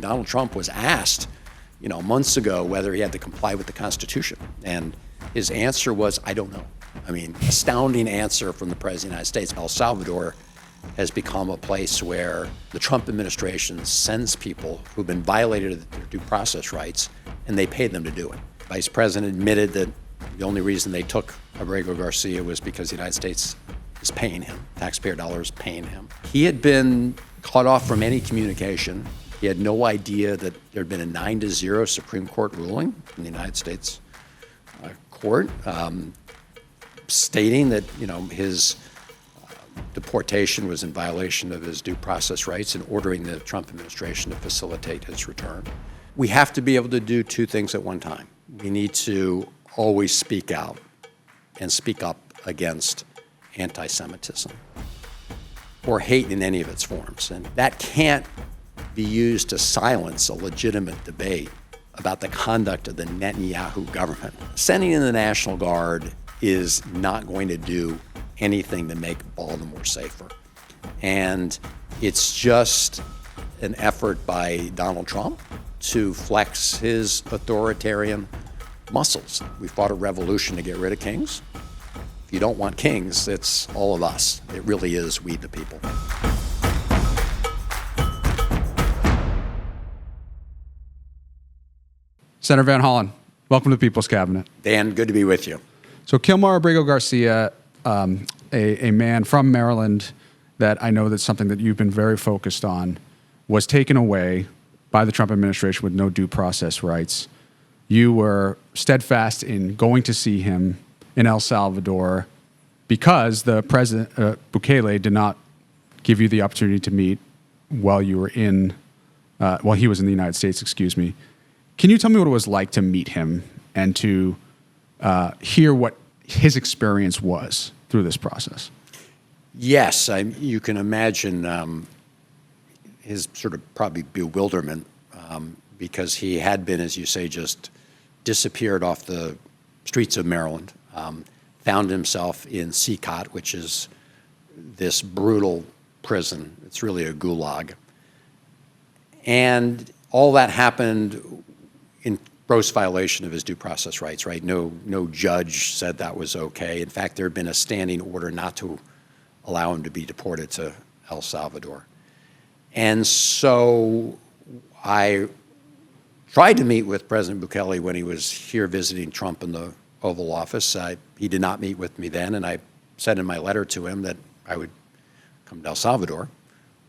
Donald Trump was asked, months ago whether he had to comply with the Constitution. And his answer was, I don't know. Astounding answer from the President of the United States. El Salvador has become a place where the Trump administration sends people who've been violated of their due process rights, and they pay them to do it. Vice President admitted that the only reason they took Abrego Garcia was because the United States is paying him, taxpayer dollars paying him. He had been cut off from any communication. He had no idea that there had been a 9-0 Supreme Court ruling in the United States court stating that, his deportation was in violation of his due process rights and ordering the Trump administration to facilitate his return. We have to be able to do two things at one time. We need to always speak out and speak up against anti-Semitism or hate in any of its forms. And that can't be used to silence a legitimate debate about the conduct of the Netanyahu government. Sending in the National Guard is not going to do anything to make Baltimore safer. And it's just an effort by Donald Trump to flex his authoritarian muscles. We fought a revolution to get rid of kings. If you don't want kings, it's all of us. It really is we the people. Senator Van Hollen, welcome to the People's Cabinet. Dan, good to be with you. So Kilmar Abrego Garcia, a man from Maryland that I know that's something that you've been very focused on, was taken away by the Trump administration with no due process rights. You were steadfast in going to see him in El Salvador because the president, Bukele, did not give you the opportunity to meet while you were while he was in the United States, excuse me. Can you tell me what it was like to meet him and to hear what his experience was through this process? Yes, you can imagine his sort of probably bewilderment because he had been, as you say, just disappeared off the streets of Maryland, found himself in CCOT, which is this brutal prison. It's really a gulag. And all that happened in gross violation of his due process rights, right? No judge said that was okay. In fact, there had been a standing order not to allow him to be deported to El Salvador. And so I tried to meet with President Bukele when he was here visiting Trump in the Oval Office. He did not meet with me then, and I said in my letter to him that I would come to El Salvador,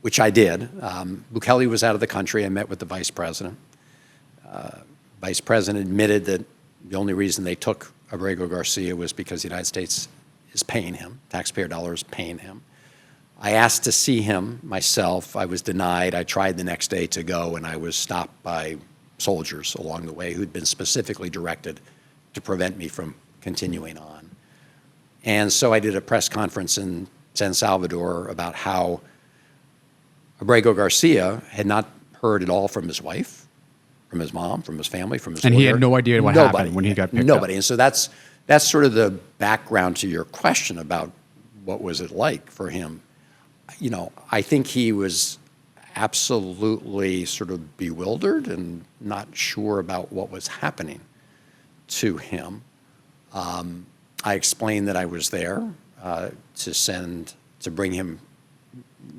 which I did. Bukele was out of the country. I met with the vice president. Vice President admitted that the only reason they took Abrego Garcia was because the United States is paying him, taxpayer dollars paying him. I asked to see him myself. I was denied. I tried the next day to go, and I was stopped by soldiers along the way who'd been specifically directed to prevent me from continuing on. And so I did a press conference in San Salvador about how Abrego Garcia had not heard at all from his wife, from his mom, from his family, from his lawyer. And he had no idea what happened when he got picked up. Nobody. And so that's sort of the background to your question about what was it like for him. I think he was absolutely sort of bewildered and not sure about what was happening to him. I explained that I was there to bring him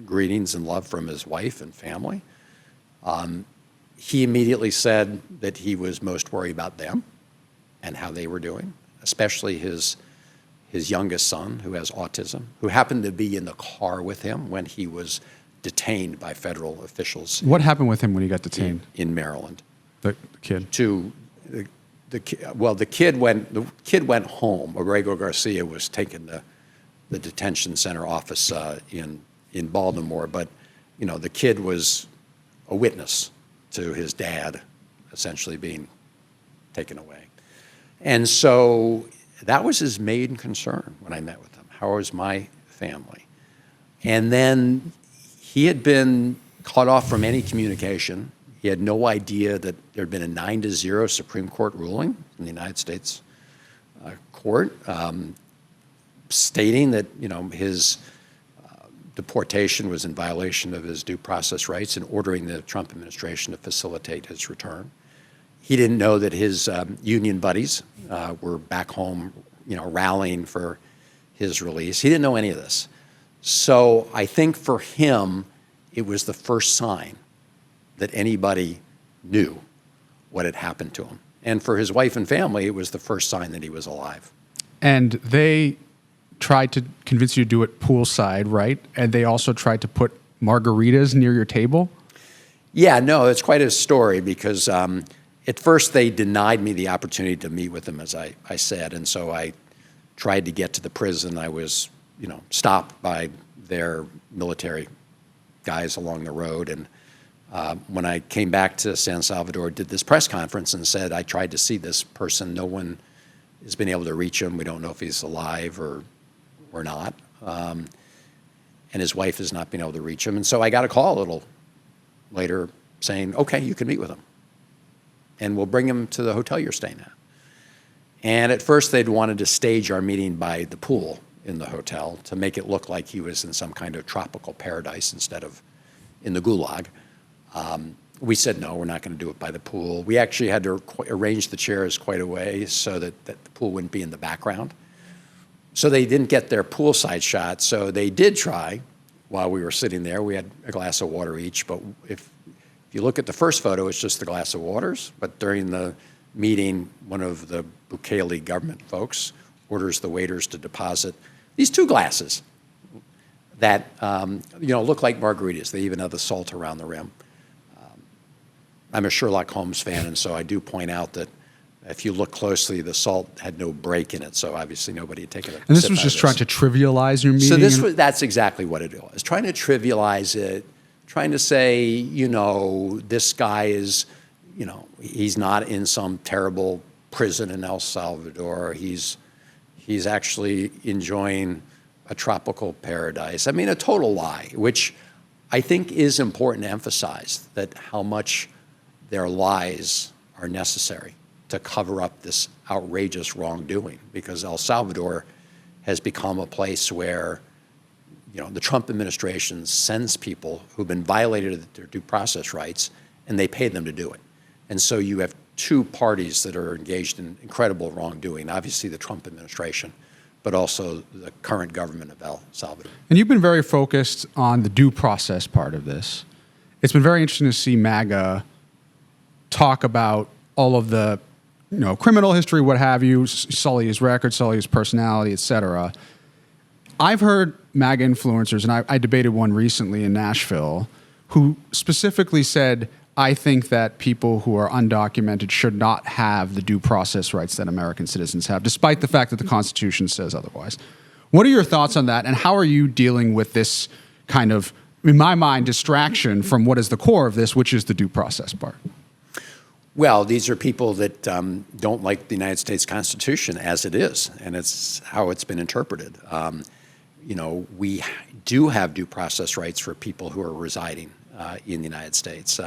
greetings and love from his wife and family. He immediately said that he was most worried about them and how they were doing, especially his youngest son, who has autism, who happened to be in the car with him when he was detained by federal officials. What happened with him when he got detained? In Maryland. The kid? The kid went home. Abrego Garcia was taken to the detention center office in Baltimore, but the kid was a witness to his dad essentially being taken away. And so that was his main concern when I met with him. How was my family? And then he had been cut off from any communication. He had no idea that there had been a 9-0 Supreme Court ruling in the United States court stating that his deportation was in violation of his due process rights and ordering the Trump administration to facilitate his return. He didn't know that his union buddies were back home, rallying for his release. He didn't know any of this. So I think for him, it was the first sign that anybody knew what had happened to him. And for his wife and family, it was the first sign that he was alive. And they tried to convince you to do it poolside, right? And they also tried to put margaritas near your table? Yeah, no, it's quite a story because at first they denied me the opportunity to meet with them, as I said. And so I tried to get to the prison. I was, stopped by their military guys along the road. And when I came back to San Salvador, did this press conference and said, I tried to see this person. No one has been able to reach him. We don't know if he's alive or not. And his wife has not been able to reach him. And so I got a call a little later saying, okay, you can meet with him. And we'll bring him to the hotel you're staying at. And at first they'd wanted to stage our meeting by the pool in the hotel to make it look like he was in some kind of tropical paradise instead of in the gulag. We said, no, we're not going to do it by the pool. We actually had to arrange the chairs quite a way so that the pool wouldn't be in the background. So they didn't get their poolside shot. So they did try while we were sitting there. We had a glass of water each. But if you look at the first photo, it's just the glass of waters. But during the meeting, one of the Bukele government folks orders the waiters to deposit these two glasses that look like margaritas. They even have the salt around the rim. I'm a Sherlock Holmes fan, and so I do point out that if you look closely, the salt had no break in it, so obviously nobody had taken it. And this was just trying to trivialize your meeting? So that's exactly what it was, trying to trivialize it, trying to say, this guy is, he's not in some terrible prison in El Salvador. He's actually enjoying a tropical paradise. I mean, a total lie, which I think is important to emphasize, that how much their lies are necessary to cover up this outrageous wrongdoing, because El Salvador has become a place where, the Trump administration sends people who've been violated their due process rights, and they pay them to do it. And so you have two parties that are engaged in incredible wrongdoing, obviously the Trump administration, but also the current government of El Salvador. And you've been very focused on the due process part of this. It's been very interesting to see MAGA talk about all of the criminal history, what have you, sully his record, sully his personality, et cetera. I've heard MAGA influencers, and I debated one recently in Nashville, who specifically said, I think that people who are undocumented should not have the due process rights that American citizens have, despite the fact that the Constitution says otherwise. What are your thoughts on that, and how are you dealing with this kind of, in my mind, distraction from what is the core of this, which is the due process part? Well, these are people that don't like the United States Constitution as it is, and it's how it's been interpreted. We do have due process rights for people who are residing in the United States.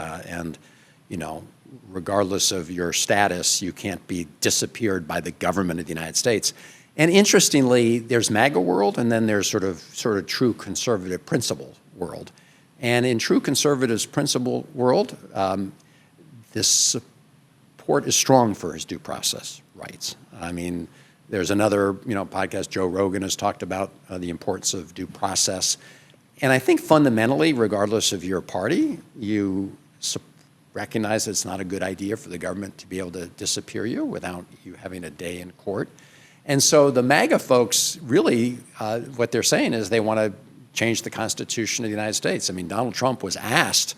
Regardless of your status, you can't be disappeared by the government of the United States. And interestingly, there's MAGA world, and then there's sort of true conservative principle world. And in true conservative principle world, this support is strong for his due process rights. I mean, there's another podcast, Joe Rogan has talked about the importance of due process. And I think fundamentally, regardless of your party, you recognize that it's not a good idea for the government to be able to disappear you without you having a day in court. And so the MAGA folks really, what they're saying is they want to change the Constitution of the United States. I mean, Donald Trump was asked,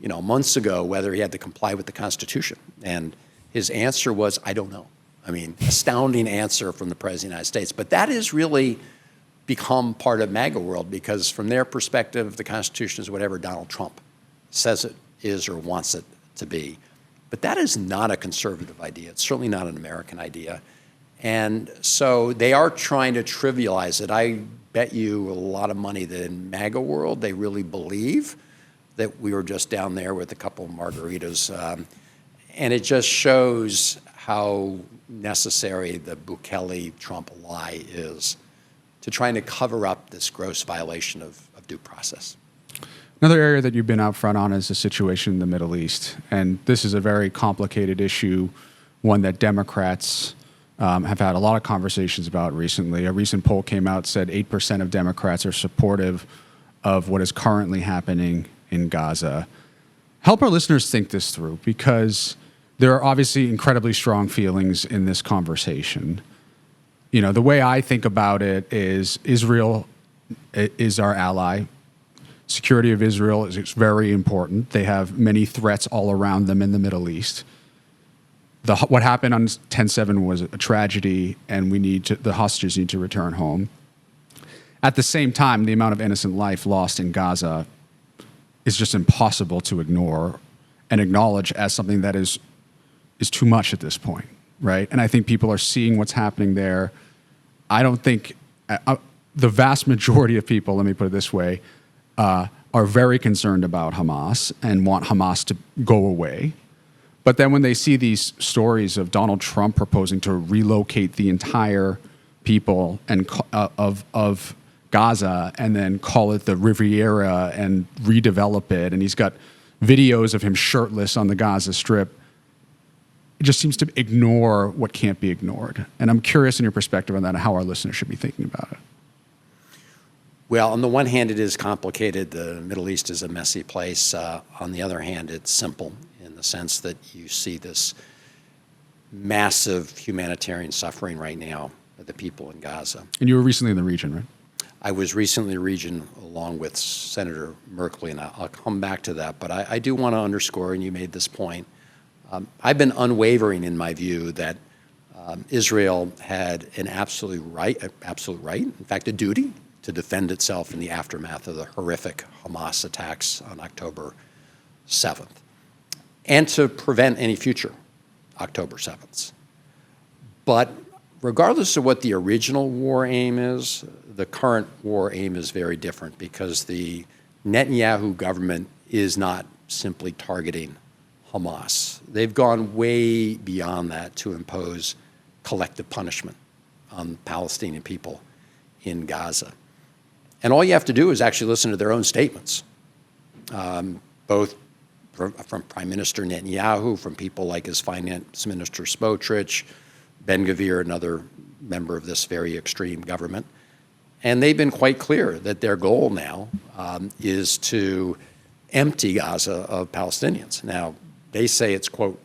months ago whether he had to comply with the Constitution. And his answer was, I don't know. I mean, astounding answer from the President of the United States. But that is really become part of MAGA world, because from their perspective, the Constitution is whatever Donald Trump says it is or wants it to be. But that is not a conservative idea. It's certainly not an American idea. And so they are trying to trivialize it. I bet you a lot of money that in MAGA world, they really believe that we were just down there with a couple of margaritas. And it just shows how necessary the Bukele-Trump lie is to trying to cover up this gross violation of due process. Another area that you've been out front on is the situation in the Middle East. And this is a very complicated issue, one that Democrats have had a lot of conversations about recently. A recent poll came out, said 8% of Democrats are supportive of what is currently happening in Gaza. Help our listeners think this through, because there are obviously incredibly strong feelings in this conversation. You know, the way I think about it is Israel is our ally. Security of Israel is very important. They have many threats all around them in the Middle East. What happened on 10/7 was a tragedy, and the hostages need to return home. At the same time, the amount of innocent life lost in Gaza is just impossible to ignore and acknowledge as something that is too much at this point, right? And I think people are seeing what's happening there. I don't think the vast majority of people, let me put it this way, are very concerned about Hamas and want Hamas to go away. But then when they see these stories of Donald Trump proposing to relocate the entire people of Gaza and then call it the Riviera and redevelop it, and he's got videos of him shirtless on the Gaza Strip, it just seems to ignore what can't be ignored. And I'm curious in your perspective on that and how our listeners should be thinking about it. Well, on the one hand, it is complicated. The Middle East is a messy place. On the other hand, it's simple in the sense that you see this massive humanitarian suffering right now of the people in Gaza. And you were recently in the region, right? I was recently in the region along with Senator Merkley, and I'll come back to that. But I do want to underscore, and you made this point, I've been unwavering in my view that Israel had an absolute right, in fact, a duty to defend itself in the aftermath of the horrific Hamas attacks on October 7th, and to prevent any future October 7th. But regardless of what the original war aim is, the current war aim is very different, because the Netanyahu government is not simply targeting Hamas. They've gone way beyond that to impose collective punishment on Palestinian people in Gaza. And all you have to do is actually listen to their own statements, both from Prime Minister Netanyahu, from people like his Finance Minister Smotrich, Ben-Gvir, another member of this very extreme government. And they've been quite clear that their goal now is to empty Gaza of Palestinians. Now, they say it's, quote,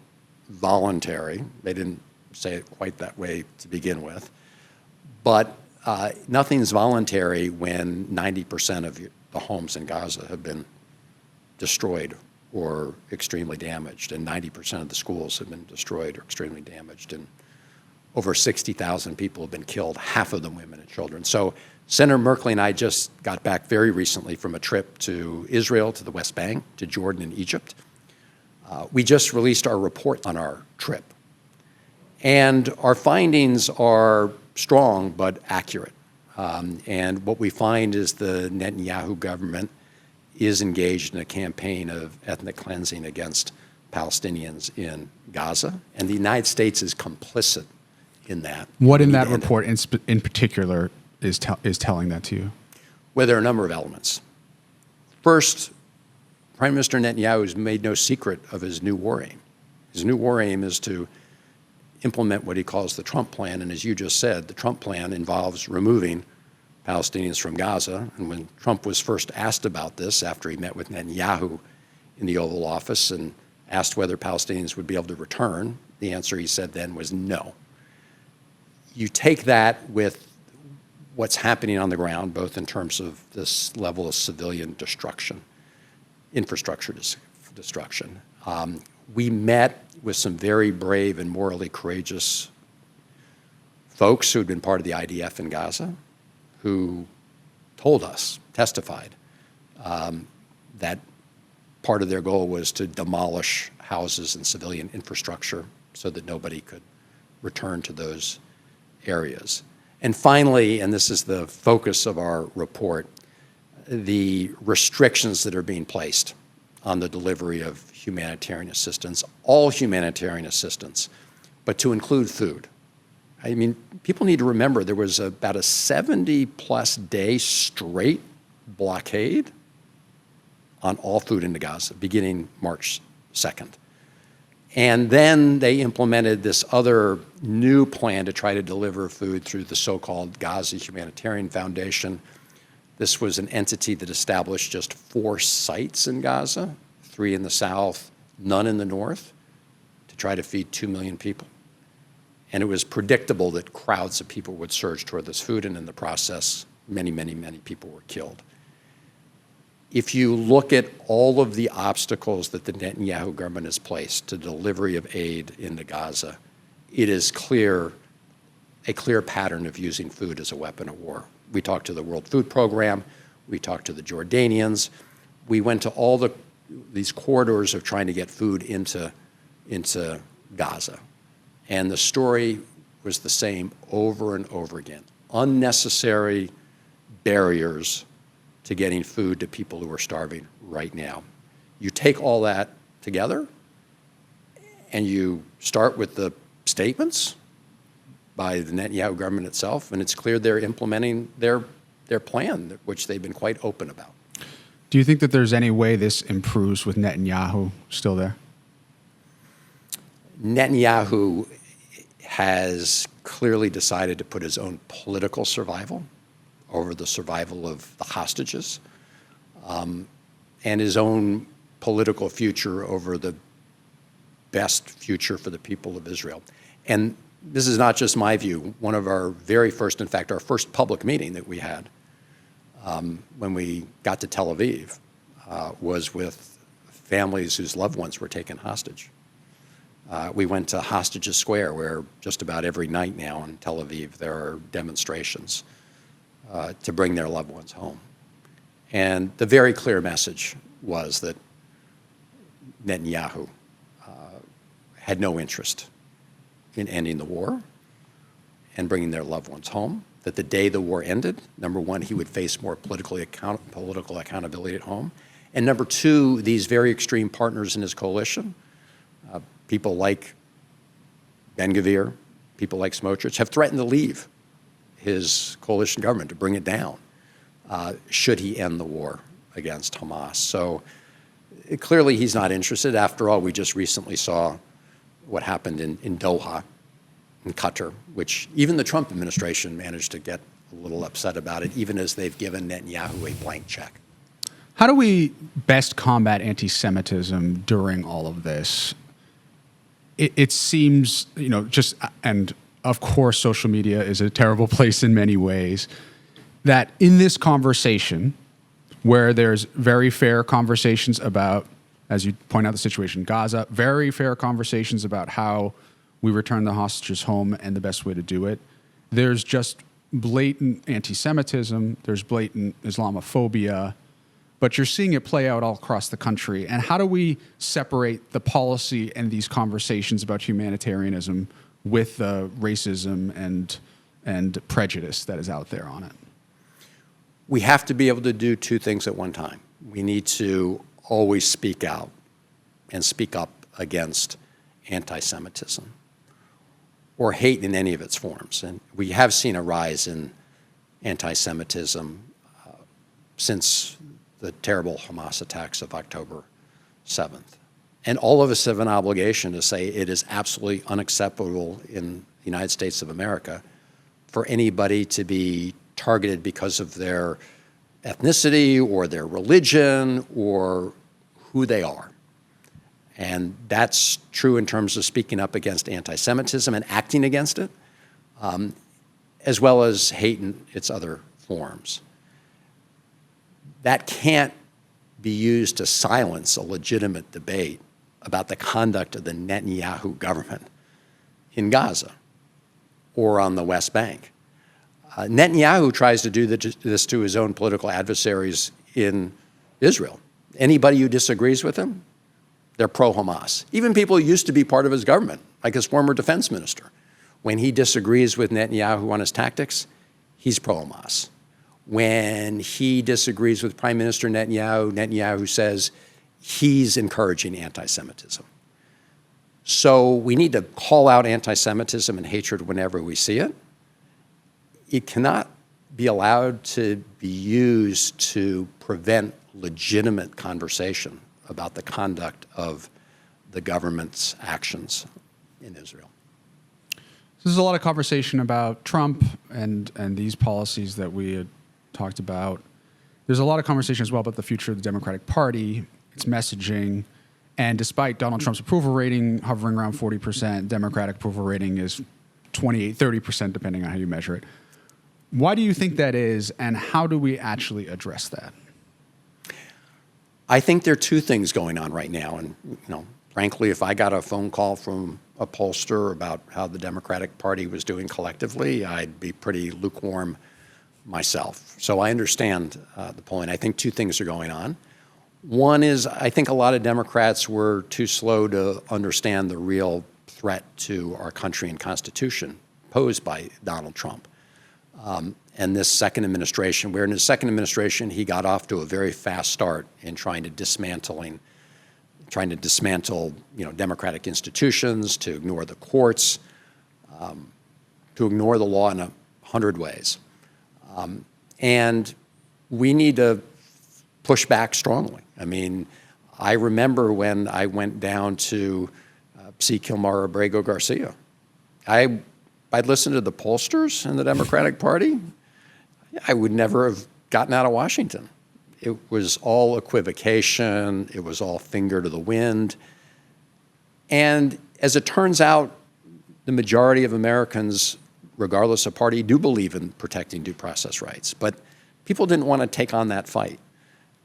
voluntary. They didn't say it quite that way to begin with. But nothing's voluntary when 90% of the homes in Gaza have been destroyed or extremely damaged, and 90% of the schools have been destroyed or extremely damaged, and over 60,000 people have been killed, half of them women and children. So Senator Merkley and I just got back very recently from a trip to Israel, to the West Bank, to Jordan and Egypt. We just released our report on our trip. And our findings are strong but accurate. And what we find is the Netanyahu government is engaged in a campaign of ethnic cleansing against Palestinians in Gaza, and the United States is complicit in that. What in that report in particular is telling that to you? Well, there are a number of elements. First, Prime Minister Netanyahu has made no secret of his new war aim. His new war aim is to implement what he calls the Trump plan, and as you just said, the Trump plan involves removing Palestinians from Gaza. And when Trump was first asked about this after he met with Netanyahu in the Oval Office and asked whether Palestinians would be able to return, the answer he said then was no. You take that with what's happening on the ground, both in terms of this level of civilian destruction, infrastructure destruction. We met with some very brave and morally courageous folks who had been part of the IDF in Gaza, who told us, testified, that part of their goal was to demolish houses and civilian infrastructure so that nobody could return to those areas. And finally, and this is the focus of our report, the restrictions that are being placed on the delivery of humanitarian assistance, all humanitarian assistance, but to include food. I mean, people need to remember there was about a 70-plus day straight blockade on all food into Gaza, beginning March 2nd. And then they implemented this other new plan to try to deliver food through the so-called Gaza Humanitarian Foundation. This was an entity that established just 4 sites in Gaza, 3 in the south, none in the north, to try to feed 2 million people. And it was predictable that crowds of people would surge toward this food, and in the process, many, many, many people were killed. If you look at all of the obstacles that the Netanyahu government has placed to delivery of aid into Gaza, it is a clear pattern of using food as a weapon of war. We talked to the World Food Program, we talked to the Jordanians, we went to all these corridors of trying to get food into Gaza. And the story was the same over and over again. Unnecessary barriers to getting food to people who are starving right now. You take all that together and you start with the statements by the Netanyahu government itself, and it's clear they're implementing their plan, which they've been quite open about. Do you think that there's any way this improves with Netanyahu still there? Netanyahu has clearly decided to put his own political survival over the survival of the hostages, and his own political future over the best future for the people of Israel. And this is not just my view. One of our very first, in fact, our first public meeting that we had when we got to Tel Aviv was with families whose loved ones were taken hostage. We went to Hostages Square, where just about every night now in Tel Aviv there are demonstrations to bring their loved ones home. And the very clear message was that Netanyahu had no interest in ending the war and bringing their loved ones home, that the day the war ended, number one, he would face more political accountability at home, and number two, these very extreme partners in his coalition, people like Ben-Gvir, people like Smotrich, have threatened to leave his coalition government to bring it down should he end the war against Hamas. So clearly he's not interested. After all, we just recently saw what happened in Doha, in Qatar, which even the Trump administration managed to get a little upset about it, even as they've given Netanyahu a blank check. How do we best combat anti-Semitism during all of this? It seems, and of course social media is a terrible place in many ways, that in this conversation, where there's very fair conversations about, as you point out the situation in Gaza, very fair conversations about how we return the hostages home and the best way to do it, there's just blatant anti-Semitism, there's blatant Islamophobia, but you're seeing it play out all across the country. And how do we separate the policy and these conversations about humanitarianism with the racism and prejudice that is out there on it? We have to be able to do two things at one time. We need to always speak out and speak up against anti-Semitism or hate in any of its forms. And we have seen a rise in anti-Semitism since the terrible Hamas attacks of October 7th. And all of us have an obligation to say it is absolutely unacceptable in the United States of America for anybody to be targeted because of their ethnicity or their religion or who they are. And that's true in terms of speaking up against anti-Semitism and acting against it, as well as hate in its other forms. That can't be used to silence a legitimate debate about the conduct of the Netanyahu government in Gaza or on the West Bank. Netanyahu tries to do this to his own political adversaries in Israel. Anybody who disagrees with him, they're pro-Hamas. Even people who used to be part of his government, like his former defense minister. When he disagrees with Netanyahu on his tactics, he's pro-Hamas. When he disagrees with Prime Minister Netanyahu, Netanyahu says he's encouraging anti-Semitism. So we need to call out anti-Semitism and hatred whenever we see it. It cannot be allowed to be used to prevent legitimate conversation about the conduct of the government's actions in Israel. There's a lot of conversation about Trump and these policies that we had talked about. There's a lot of conversation as well about the future of the Democratic Party, its messaging, and despite Donald Trump's approval rating hovering around 40%, Democratic approval rating is 28, 30%, depending on how you measure it. Why do you think that is, and how do we actually address that? I think there are two things going on right now, and frankly, if I got a phone call from a pollster about how the Democratic Party was doing collectively, I'd be pretty lukewarm myself. So I understand the polling. I think two things are going on. One is I think a lot of Democrats were too slow to understand the real threat to our country and Constitution posed by Donald Trump. And this second administration, where in his second administration he got off to a very fast start in trying to dismantle democratic institutions, to ignore the courts, to ignore the law in 100 ways. And we need to push back strongly. I mean, I remember when I went down to see Kilmar Abrego Garcia. I'd listened to the pollsters in the Democratic Party. I would never have gotten out of Washington. It was all equivocation. It was all finger to the wind. And as it turns out, the majority of Americans, regardless of party, do believe in protecting due process rights. But people didn't want to take on that fight.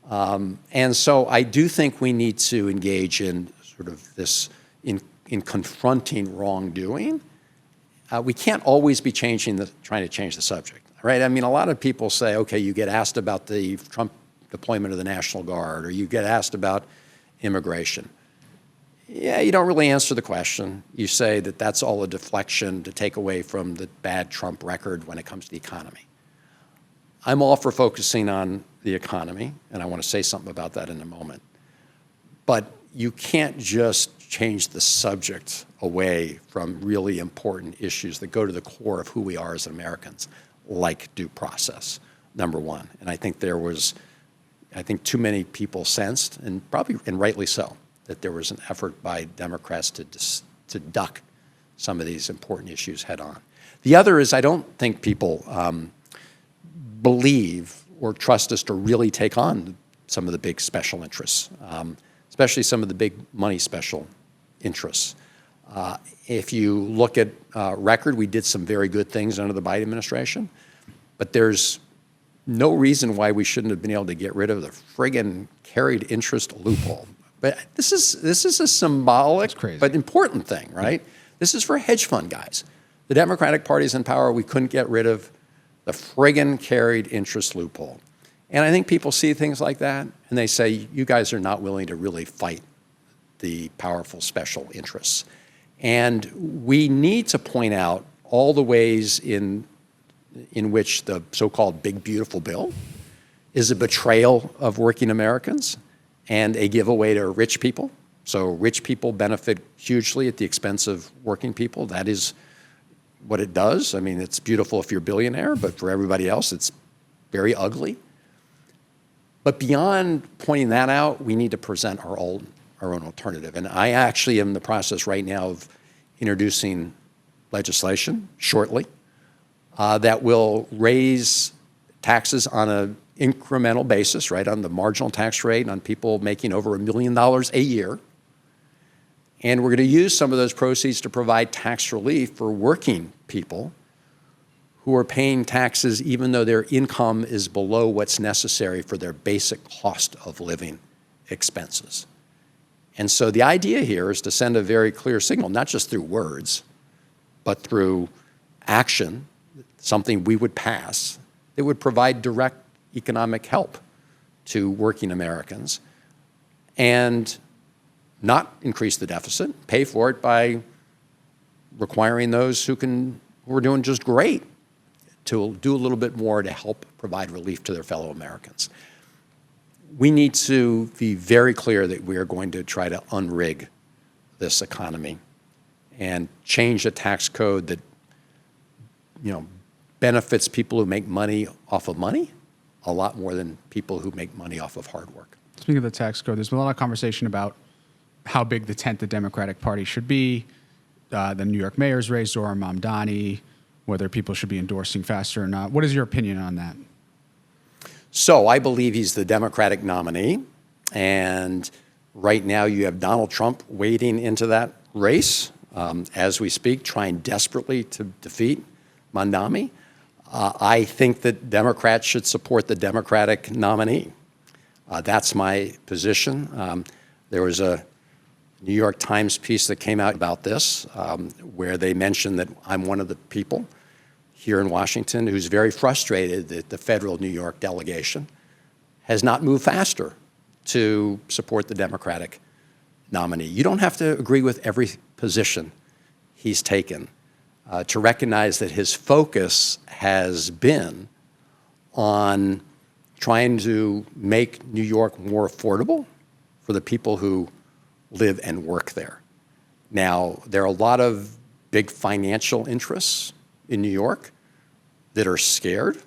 And so I do think we need to engage in sort of this, in confronting wrongdoing. We can't always be trying to change the subject, right? I mean, a lot of people say, okay, you get asked about the Trump deployment of the National Guard, or you get asked about immigration. Yeah, you don't really answer the question. You say that that's all a deflection to take away from the bad Trump record when it comes to the economy. I'm all for focusing on the economy, and I want to say something about that in a moment. But you can't just change the subject away from really important issues that go to the core of who we are as Americans, like due process, number one. And I think too many people sensed, and rightly so, that there was an effort by Democrats to duck some of these important issues head on. The other is I don't think people believe or trust us to really take on some of the big special interests, especially some of the big money special interests. If you look at record, we did some very good things under the Biden administration, but there's no reason why we shouldn't have been able to get rid of the friggin' carried interest loophole. But this is a symbolic but important thing, right? This is for hedge fund guys. The Democratic Party's in power. We couldn't get rid of the friggin' carried interest loophole. And I think people see things like that, and they say, you guys are not willing to really fight the powerful special interests. And we need to point out all the ways in which the so-called big, beautiful bill is a betrayal of working Americans and a giveaway to rich people. So rich people benefit hugely at the expense of working people. That is what it does. I mean, it's beautiful if you're a billionaire, but for everybody else, it's very ugly. But beyond pointing that out, we need to present our own alternative. And I actually am in the process right now of introducing legislation shortly that will raise taxes on an incremental basis, right, on the marginal tax rate on people making over $1 million a year. And we're going to use some of those proceeds to provide tax relief for working people who are paying taxes even though their income is below what's necessary for their basic cost of living expenses. And so the idea here is to send a very clear signal, not just through words, but through action, something we would pass that would provide direct economic help to working Americans and not increase the deficit, pay for it by requiring those who are doing just great to do a little bit more to help provide relief to their fellow Americans. We need to be very clear that we are going to try to unrig this economy and change a tax code that, benefits people who make money off of money a lot more than people who make money off of hard work. Speaking of the tax code, there's been a lot of conversation about how big the tent the Democratic Party should be. The New York mayor's race, Zohran Mamdani, whether people should be endorsing faster or not. What is your opinion on that? So I believe he's the Democratic nominee. And right now you have Donald Trump wading into that race as we speak, trying desperately to defeat Mamdani. I think that Democrats should support the Democratic nominee. That's my position. There was a New York Times piece that came out about this, where they mentioned that I'm one of the people here in Washington who's very frustrated that the federal New York delegation has not moved faster to support the Democratic nominee. You don't have to agree with every position he's taken to recognize that his focus has been on trying to make New York more affordable for the people who live and work there. Now, there are a lot of big financial interests in New York that are scared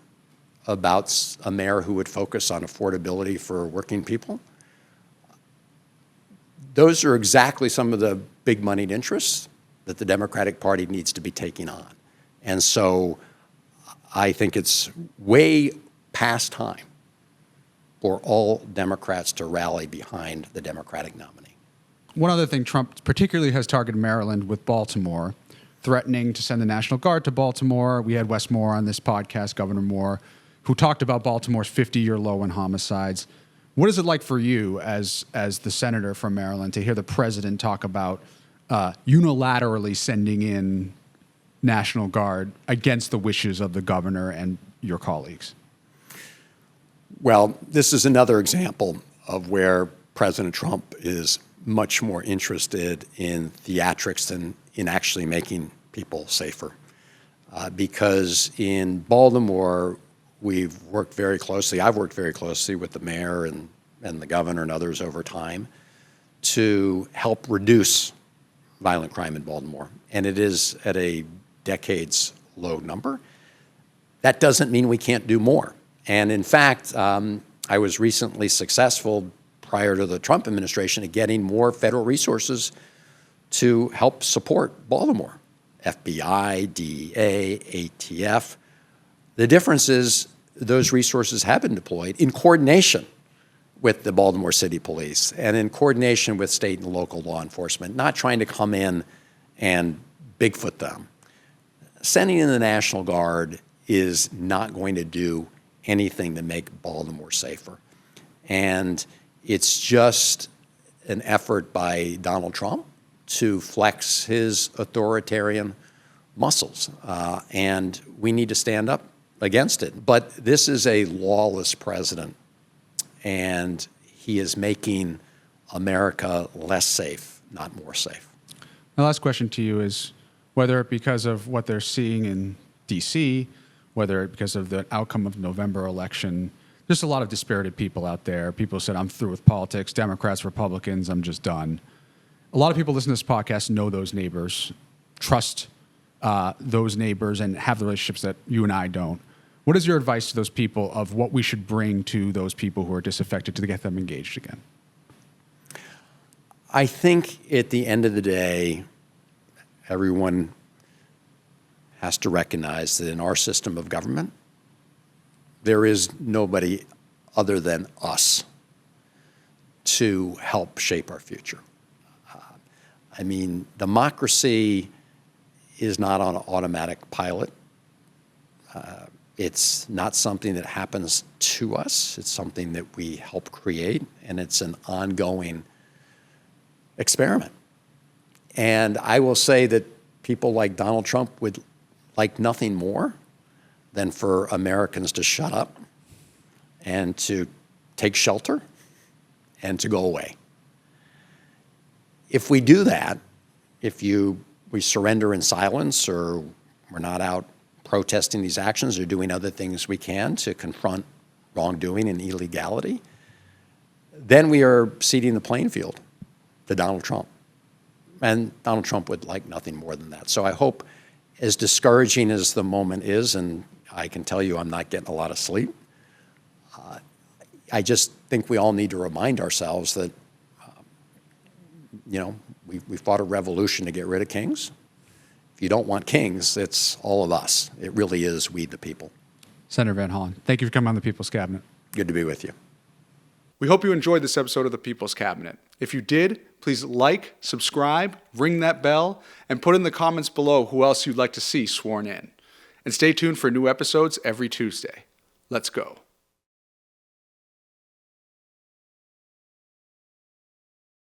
about a mayor who would focus on affordability for working people. Those are exactly some of the big moneyed interests that the Democratic Party needs to be taking on. And so I think it's way past time for all Democrats to rally behind the Democratic nominee. One other thing, Trump particularly has targeted Maryland with Baltimore, threatening to send the National Guard to Baltimore. We had Wes Moore on this podcast, Governor Moore, who talked about Baltimore's 50-year low in homicides. What is it like for you as the senator from Maryland to hear the president talk about unilaterally sending in National Guard against the wishes of the governor and your colleagues? Well, this is another example of where President Trump is much more interested in theatrics than in actually making people safer. Because in Baltimore, I've worked very closely with the mayor and the governor and others over time to help reduce violent crime in Baltimore. And it is at a decades low number. That doesn't mean we can't do more. And in fact, I was recently successful prior to the Trump administration at getting more federal resources to help support Baltimore. FBI, DEA, ATF. The difference is those resources have been deployed in coordination with the Baltimore City Police and in coordination with state and local law enforcement, not trying to come in and Bigfoot them. Sending in the National Guard is not going to do anything to make Baltimore safer. And it's just an effort by Donald Trump to flex his authoritarian muscles. And we need to stand up against it. But this is a lawless president, and he is making America less safe, not more safe. My last question to you is whether because of what they're seeing in D.C., whether because of the outcome of the November election, there's a lot of dispirited people out there. People said, I'm through with politics, Democrats, Republicans, I'm just done. A lot of people listening to this podcast know those neighbors, trust those neighbors, and have the relationships that you and I don't. What is your advice to those people of what we should bring to those people who are disaffected to get them engaged again? I think at the end of the day, everyone has to recognize that in our system of government, there is nobody other than us to help shape our future. I mean, democracy is not on an automatic pilot. It's not something that happens to us. It's something that we help create, and it's an ongoing experiment. And I will say that people like Donald Trump would like nothing more than for Americans to shut up and to take shelter and to go away. If we do that, we surrender in silence, or we're not out protesting these actions or doing other things we can to confront wrongdoing and illegality, then we are ceding the playing field to Donald Trump. And Donald Trump would like nothing more than that. So I hope, as discouraging as the moment is, and I can tell you I'm not getting a lot of sleep. I just think we all need to remind ourselves that, we fought a revolution to get rid of kings. If you don't want kings, it's all of us. It really is we the people. Senator Van Hollen, thank you for coming on the People's Cabinet. Good to be with you. We hope you enjoyed this episode of the People's Cabinet. If you did, please like, subscribe, ring that bell, and put in the comments below who else you'd like to see sworn in. And stay tuned for new episodes every Tuesday. Let's go.